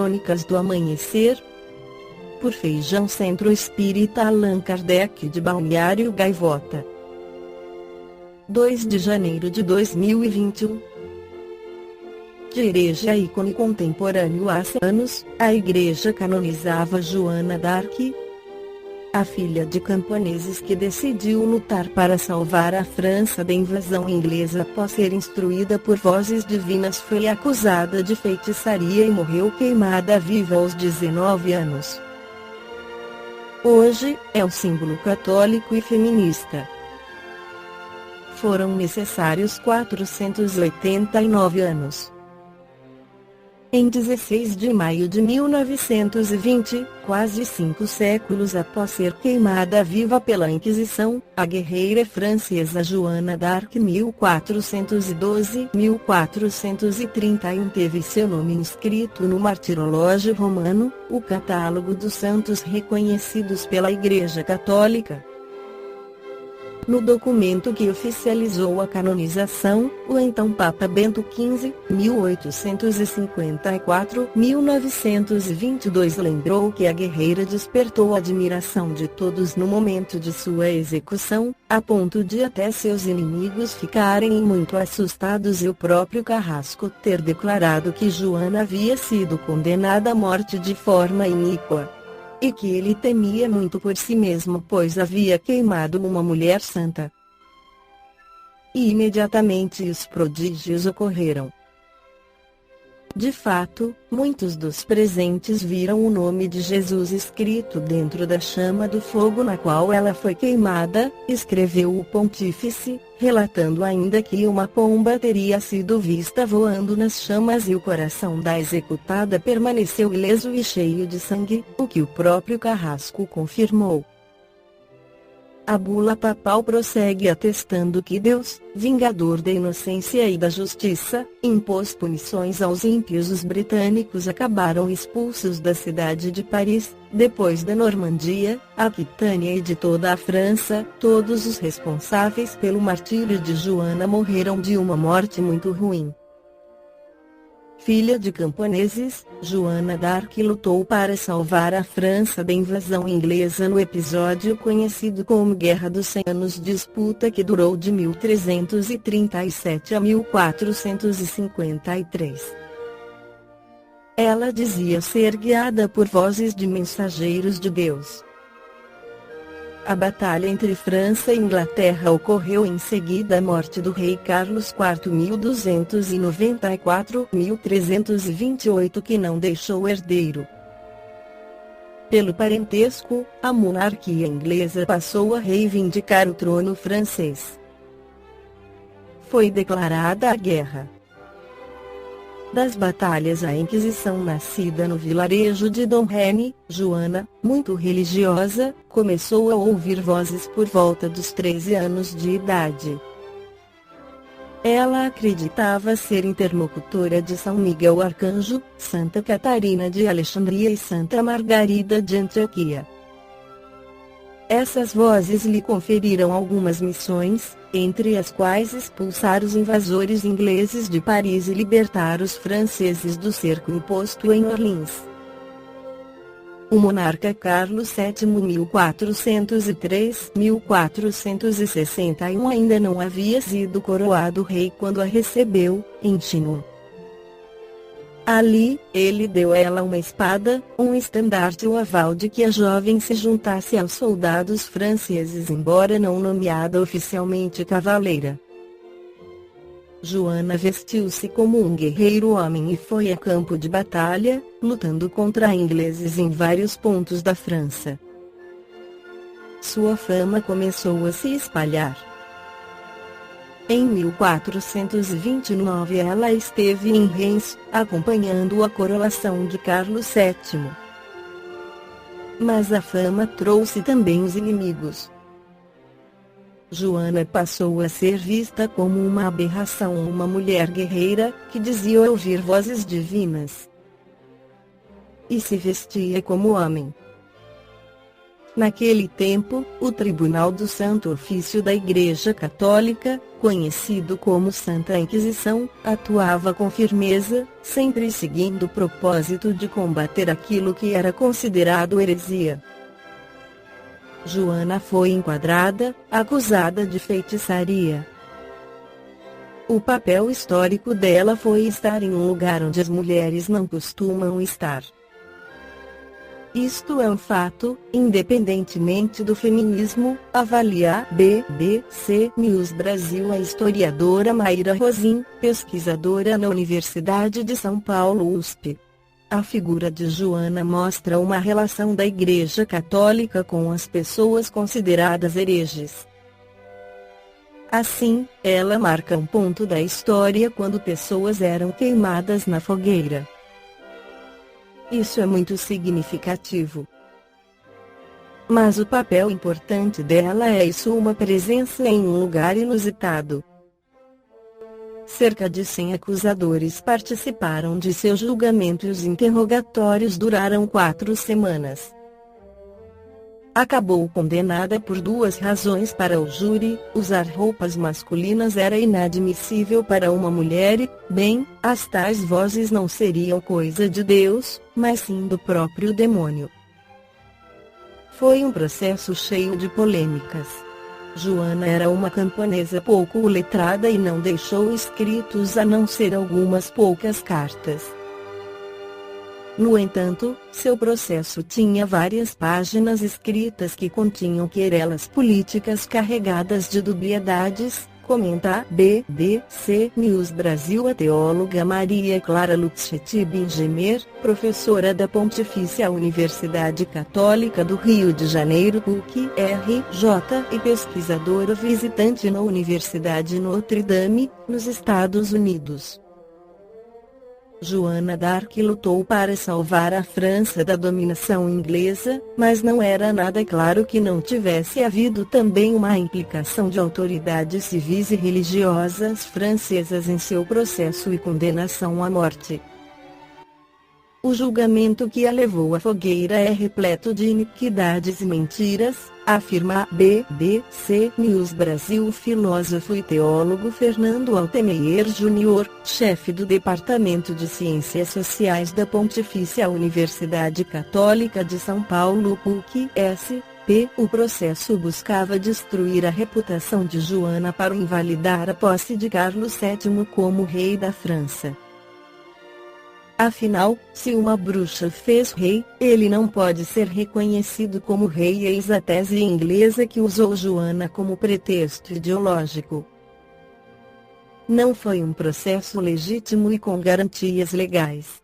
Crônicas do Amanhecer, por Feijão Centro Espírita Allan Kardec de Balneário Gaivota, 2 de janeiro de 2021. De igreja ícone contemporâneo há 100 anos, a igreja canonizava Joana d'Arc, a filha de camponeses que decidiu lutar para salvar a França da invasão inglesa após ser instruída por vozes divinas. Foi acusada de feitiçaria e morreu queimada viva aos 19 anos. Hoje, é um símbolo católico e feminista. Foram necessários 489 anos. Em 16 de maio de 1920, quase 5 séculos após ser queimada viva pela Inquisição, a guerreira francesa Joana d'Arc 1412-1431 teve seu nome inscrito no Martirológio Romano, o catálogo dos santos reconhecidos pela Igreja Católica. No documento que oficializou a canonização, o então Papa Bento XV, 1854-1922 lembrou que a guerreira despertou a admiração de todos no momento de sua execução, a ponto de até seus inimigos ficarem muito assustados e o próprio Carrasco ter declarado que Joana havia sido condenada à morte de forma iníqua. E que ele temia muito por si mesmo, pois havia queimado uma mulher santa. E imediatamente os prodígios ocorreram. De fato, muitos dos presentes viram o nome de Jesus escrito dentro da chama do fogo na qual ela foi queimada, escreveu o pontífice, relatando ainda que uma pomba teria sido vista voando nas chamas e o coração da executada permaneceu ileso e cheio de sangue, o que o próprio Carrasco confirmou. A bula papal prossegue atestando que Deus, vingador da inocência e da justiça, impôs punições aos ímpios. Os britânicos acabaram expulsos da cidade de Paris, depois da Normandia, Aquitânia e de toda a França. Todos os responsáveis pelo martírio de Joana morreram de uma morte muito ruim. Filha de camponeses, Joana d'Arc lutou para salvar a França da invasão inglesa no episódio conhecido como Guerra dos 100 Anos, disputa que durou de 1337 a 1453. Ela dizia ser guiada por vozes de mensageiros de Deus. A batalha entre França e Inglaterra ocorreu em seguida à morte do rei Carlos IV 1294-1328, que não deixou herdeiro. Pelo parentesco, a monarquia inglesa passou a reivindicar o trono francês. Foi declarada a guerra das batalhas. A Inquisição, nascida no vilarejo de Domremy, Joana, muito religiosa, começou a ouvir vozes por volta dos 13 anos de idade. Ela acreditava ser interlocutora de São Miguel Arcanjo, Santa Catarina de Alexandria e Santa Margarida de Antioquia. Essas vozes lhe conferiram algumas missões, entre as quais expulsar os invasores ingleses de Paris e libertar os franceses do cerco imposto em Orleans. O monarca Carlos VII 1403-1461 ainda não havia sido coroado rei quando a recebeu, em Chinon. Ali, ele deu a ela uma espada, um estandarte e o aval de que a jovem se juntasse aos soldados franceses, embora não nomeada oficialmente cavaleira. Joana vestiu-se como um guerreiro homem e foi a campo de batalha, lutando contra ingleses em vários pontos da França. Sua fama começou a se espalhar. Em 1429 ela esteve em Reims, acompanhando a coroação de Carlos VII. Mas a fama trouxe também os inimigos. Joana passou a ser vista como uma aberração, uma mulher guerreira, que dizia ouvir vozes divinas. E se vestia como homem. Naquele tempo, o Tribunal do Santo Ofício da Igreja Católica, conhecido como Santa Inquisição, atuava com firmeza, sempre seguindo o propósito de combater aquilo que era considerado heresia. Joana foi enquadrada, acusada de feitiçaria. O papel histórico dela foi estar em um lugar onde as mulheres não costumam estar. Isto é um fato, independentemente do feminismo, avalia a BBC News Brasil a historiadora Mayra Rosim, pesquisadora na Universidade de São Paulo USP. A figura de Joana mostra uma relação da Igreja Católica com as pessoas consideradas hereges. Assim, ela marca um ponto da história quando pessoas eram queimadas na fogueira. Isso é muito significativo. Mas o papel importante dela é sua presença em um lugar inusitado. Cerca de 100 acusadores participaram de seu julgamento e os interrogatórios duraram 4 semanas. Acabou condenada por 2 razões para o júri: usar roupas masculinas era inadmissível para uma mulher e, bem, as tais vozes não seriam coisa de Deus, mas sim do próprio demônio. Foi um processo cheio de polêmicas. Joana era uma camponesa pouco letrada e não deixou escritos a não ser algumas poucas cartas. No entanto, seu processo tinha várias páginas escritas que continham querelas políticas carregadas de dubiedades, comenta a BBC News Brasil a teóloga Maria Clara Lutschetti Bingemer, professora da Pontifícia Universidade Católica do Rio de Janeiro PUC-RJ e pesquisadora visitante na Universidade Notre Dame, nos Estados Unidos. Joana d'Arc lutou para salvar a França da dominação inglesa, mas não era nada claro que não tivesse havido também uma implicação de autoridades civis e religiosas francesas em seu processo e condenação à morte. O julgamento que a levou à fogueira é repleto de iniquidades e mentiras, afirma a BBC News Brasil o filósofo e teólogo Fernando Altemeyer Jr., chefe do Departamento de Ciências Sociais da Pontifícia Universidade Católica de São Paulo PUC-SP. O processo buscava destruir a reputação de Joana para invalidar a posse de Carlos VII como rei da França. Afinal, se uma bruxa fez rei, ele não pode ser reconhecido como rei. Eis a tese inglesa que usou Joana como pretexto ideológico. Não foi um processo legítimo e com garantias legais.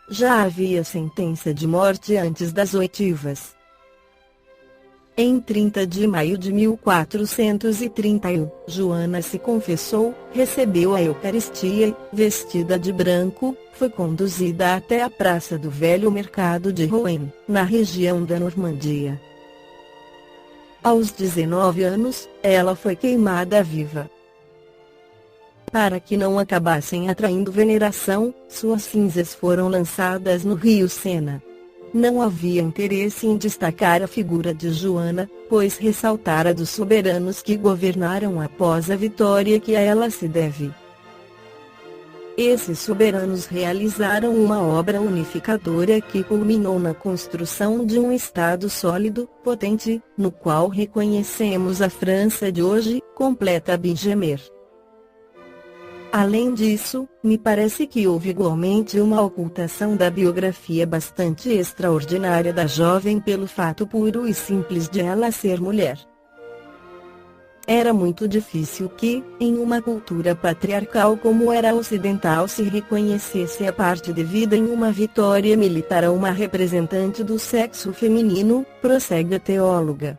Já havia sentença de morte antes das oitivas. Em 30 de maio de 1431, Joana se confessou, recebeu a Eucaristia e, vestida de branco, foi conduzida até a Praça do Velho Mercado de Rouen, na região da Normandia. Aos 19 anos, ela foi queimada viva. Para que não acabassem atraindo veneração, suas cinzas foram lançadas no rio Sena. Não havia interesse em destacar a figura de Joana, pois ressaltara dos soberanos que governaram após a vitória que a ela se deve. Esses soberanos realizaram uma obra unificadora que culminou na construção de um Estado sólido, potente, no qual reconhecemos a França de hoje, completa Bingemer. Além disso, me parece que houve igualmente uma ocultação da biografia bastante extraordinária da jovem pelo fato puro e simples de ela ser mulher. Era muito difícil que, em uma cultura patriarcal como era a ocidental, se reconhecesse a parte devida em uma vitória militar a uma representante do sexo feminino, prossegue a teóloga.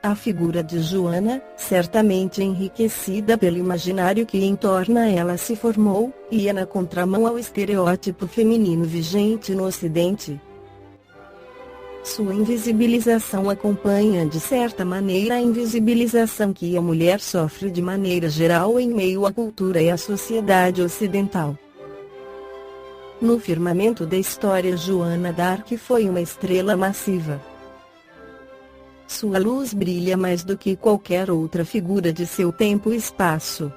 A figura de Joana, certamente enriquecida pelo imaginário que em torno ela se formou, ia na contramão ao estereótipo feminino vigente no Ocidente. Sua invisibilização acompanha de certa maneira a invisibilização que a mulher sofre de maneira geral em meio à cultura e à sociedade ocidental. No firmamento da história, Joana d'Arc foi uma estrela massiva. Sua luz brilha mais do que qualquer outra figura de seu tempo e espaço.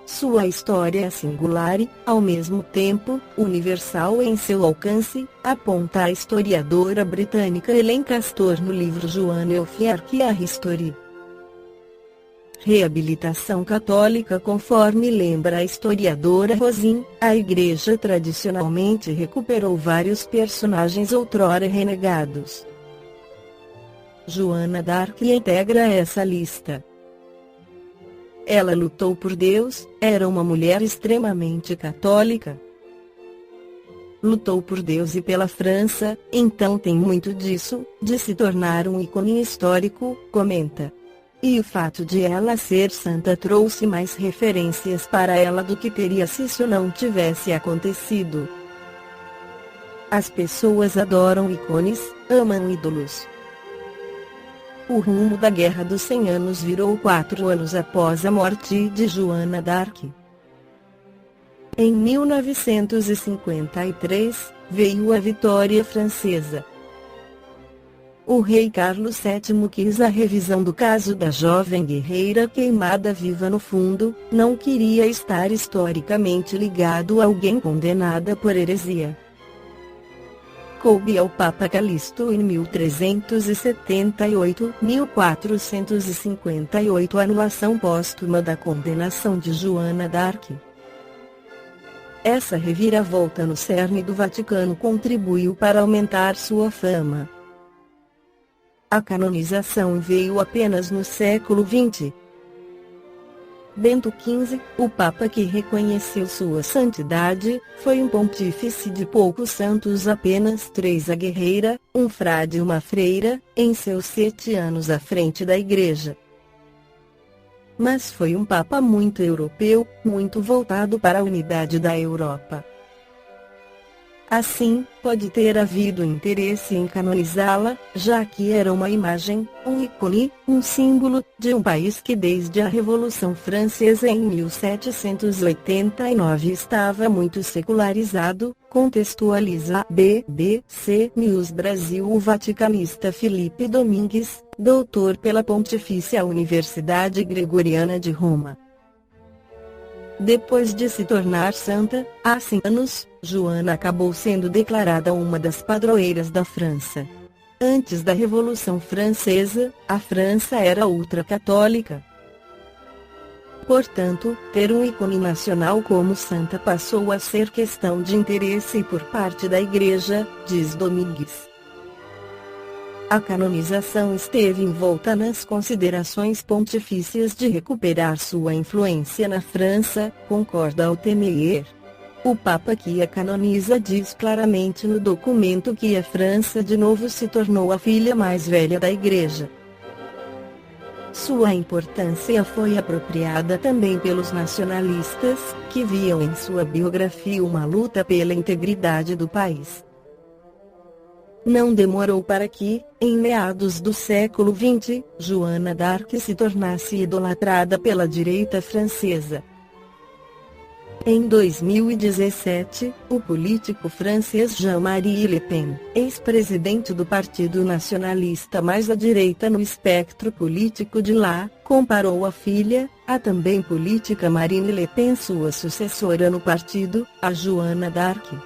Sua história é singular e, ao mesmo tempo, universal em seu alcance, aponta a historiadora britânica Ellen Castor no livro Joan of Arc e a History. Reabilitação católica. Conforme lembra a historiadora Rosin, a Igreja tradicionalmente recuperou vários personagens outrora renegados. Joana d'Arc integra essa lista. Ela lutou por Deus, era uma mulher extremamente católica. Lutou por Deus e pela França, então tem muito disso, de se tornar um ícone histórico, comenta. E o fato de ela ser santa trouxe mais referências para ela do que teria se isso não tivesse acontecido. As pessoas adoram ícones, amam ídolos. O rumo da Guerra dos 100 Anos virou 4 anos após a morte de Joana d'Arc. Em 1953, veio a vitória francesa. O rei Carlos VII quis a revisão do caso da jovem guerreira queimada viva no fundo, não queria estar historicamente ligado a alguém condenada por heresia. Coube ao Papa Calixto em 1378-1458 a anulação póstuma da condenação de Joana d'Arc. Essa reviravolta no cerne do Vaticano contribuiu para aumentar sua fama. A canonização veio apenas no século XX. Bento XV, o Papa que reconheceu sua santidade, foi um pontífice de poucos santos, apenas 3: a guerreira, um frade e uma freira, em seus 7 anos à frente da Igreja. Mas foi um Papa muito europeu, muito voltado para a unidade da Europa. Assim, pode ter havido interesse em canonizá-la, já que era uma imagem, um ícone, um símbolo, de um país que desde a Revolução Francesa em 1789 estava muito secularizado, contextualiza BBC News Brasil. O vaticanista Felipe Domingues, doutor pela Pontifícia Universidade Gregoriana de Roma. Depois de se tornar santa, há 100 anos, Joana acabou sendo declarada uma das padroeiras da França. Antes da Revolução Francesa, a França era ultracatólica. Portanto, ter um ícone nacional como santa passou a ser questão de interesse por parte da Igreja, diz Domingues. A canonização esteve envolta nas considerações pontifícias de recuperar sua influência na França, concorda Altemeyer. O Papa que a canoniza diz claramente no documento que a França de novo se tornou a filha mais velha da Igreja. Sua importância foi apropriada também pelos nacionalistas, que viam em sua biografia uma luta pela integridade do país. Não demorou para que, em meados do século XX, Joana d'Arc se tornasse idolatrada pela direita francesa. Em 2017, o político francês Jean-Marie Le Pen, ex-presidente do Partido Nacionalista mais à direita no espectro político de lá, comparou a filha, a também política Marine Le Pen, sua sucessora no partido, a Joana d'Arc.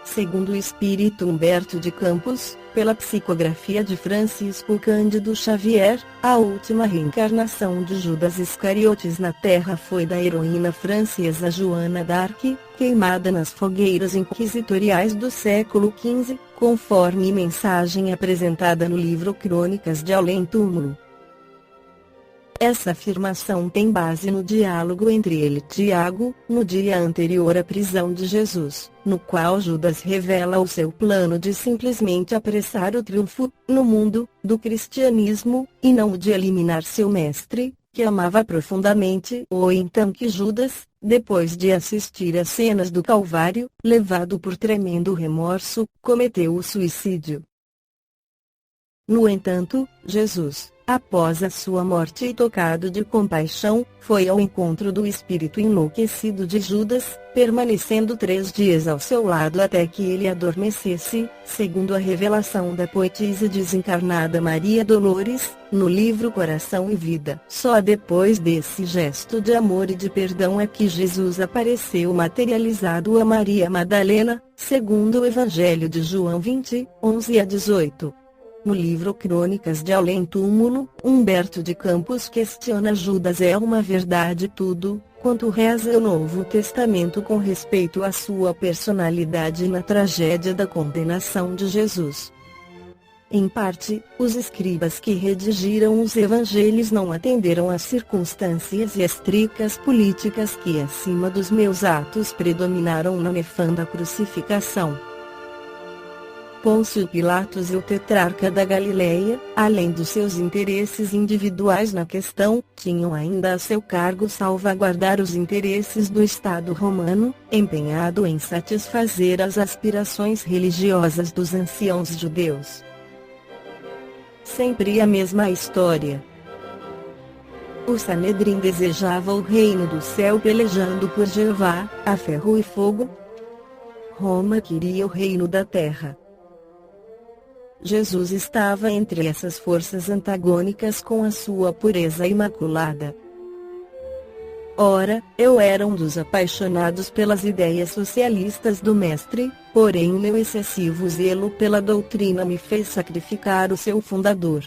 Segundo o espírito Humberto de Campos, pela psicografia de Francisco Cândido Xavier, a última reencarnação de Judas Iscariotes na Terra foi da heroína francesa Joana d'Arc, queimada nas fogueiras inquisitoriais do século XV, conforme mensagem apresentada no livro Crônicas de Além-Túmulo. Essa afirmação tem base no diálogo entre ele e Tiago, no dia anterior à prisão de Jesus, no qual Judas revela o seu plano de simplesmente apressar o triunfo, no mundo, do cristianismo, e não o de eliminar seu mestre, que amava profundamente, ou então que Judas, depois de assistir às cenas do Calvário, levado por tremendo remorso, cometeu o suicídio. No entanto, Jesus, após a sua morte e tocado de compaixão, foi ao encontro do espírito enlouquecido de Judas, permanecendo 3 dias ao seu lado até que ele adormecesse, segundo a revelação da poetisa desencarnada Maria Dolores, no livro Coração e Vida. Só depois desse gesto de amor e de perdão é que Jesus apareceu materializado a Maria Madalena, segundo o Evangelho de João 20, 11 a 18. No livro Crônicas de Além Túmulo, Humberto de Campos questiona Judas é uma verdade tudo, quanto reza o Novo Testamento com respeito à sua personalidade na tragédia da condenação de Jesus. Em parte, os escribas que redigiram os evangelhos não atenderam às circunstâncias e às tricas políticas que acima dos meus atos predominaram na nefanda crucificação. Pôncio Pilatos e o tetrarca da Galileia, além dos seus interesses individuais na questão, tinham ainda a seu cargo salvaguardar os interesses do Estado romano, empenhado em satisfazer as aspirações religiosas dos anciãos judeus. Sempre a mesma história. O Sanedrim desejava o reino do céu pelejando por Jeová, a ferro e fogo. Roma queria o reino da terra. Jesus estava entre essas forças antagônicas com a sua pureza imaculada. Ora, eu era um dos apaixonados pelas ideias socialistas do mestre, porém o meu excessivo zelo pela doutrina me fez sacrificar o seu fundador.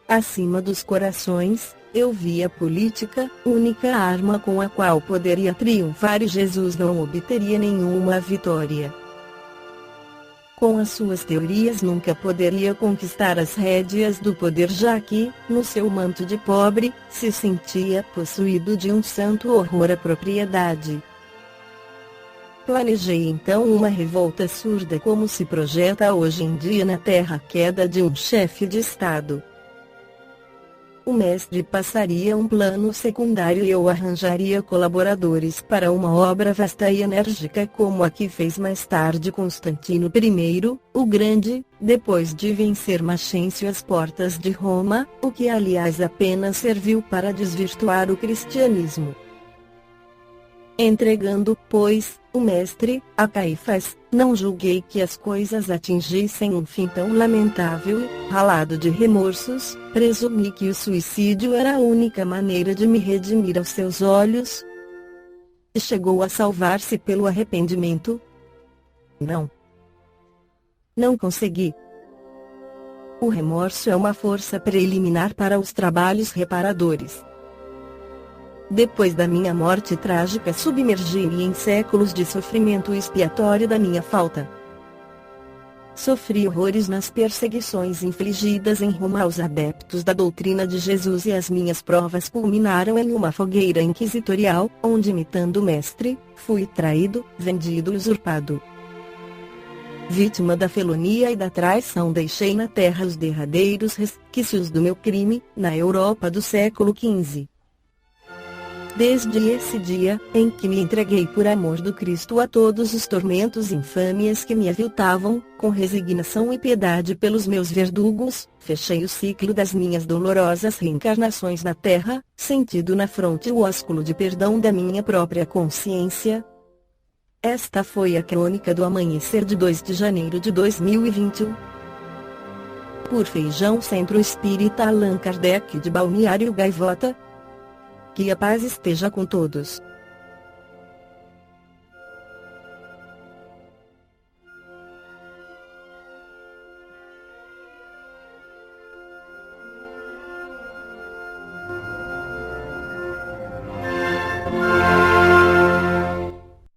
Acima dos corações, eu vi a política, única arma com a qual poderia triunfar, e Jesus não obteria nenhuma vitória. Com as suas teorias nunca poderia conquistar as rédeas do poder, já que, no seu manto de pobre, se sentia possuído de um santo horror à propriedade. Planejei então uma revolta surda como se projeta hoje em dia na terra a queda de um chefe de Estado. O mestre passaria um plano secundário e eu arranjaria colaboradores para uma obra vasta e enérgica como a que fez mais tarde Constantino I, o Grande, depois de vencer Maxêncio às portas de Roma, o que aliás apenas serviu para desvirtuar o cristianismo. Entregando, pois, o mestre a Caifás, não julguei que as coisas atingissem um fim tão lamentável e, ralado de remorsos, presumi que o suicídio era a única maneira de me redimir aos seus olhos. E chegou a salvar-se pelo arrependimento? Não. Não consegui. O remorso é uma força preliminar para os trabalhos reparadores. Depois da minha morte trágica, submergi-me em séculos de sofrimento expiatório da minha falta. Sofri horrores nas perseguições infligidas em Roma aos adeptos da doutrina de Jesus, e as minhas provas culminaram em uma fogueira inquisitorial, onde, imitando o mestre, fui traído, vendido e usurpado. Vítima da felonia e da traição, deixei na terra os derradeiros resquícios do meu crime, na Europa do século XV. Desde esse dia, em que me entreguei por amor do Cristo a todos os tormentos e infâmias que me aviltavam, com resignação e piedade pelos meus verdugos, fechei o ciclo das minhas dolorosas reencarnações na terra, sentido na fronte o ósculo de perdão da minha própria consciência. Esta foi a crônica do amanhecer de 2 de janeiro de 2021. Por Feijão Centro Espírita Allan Kardec de Balneário Gaivota. Que a paz esteja com todos.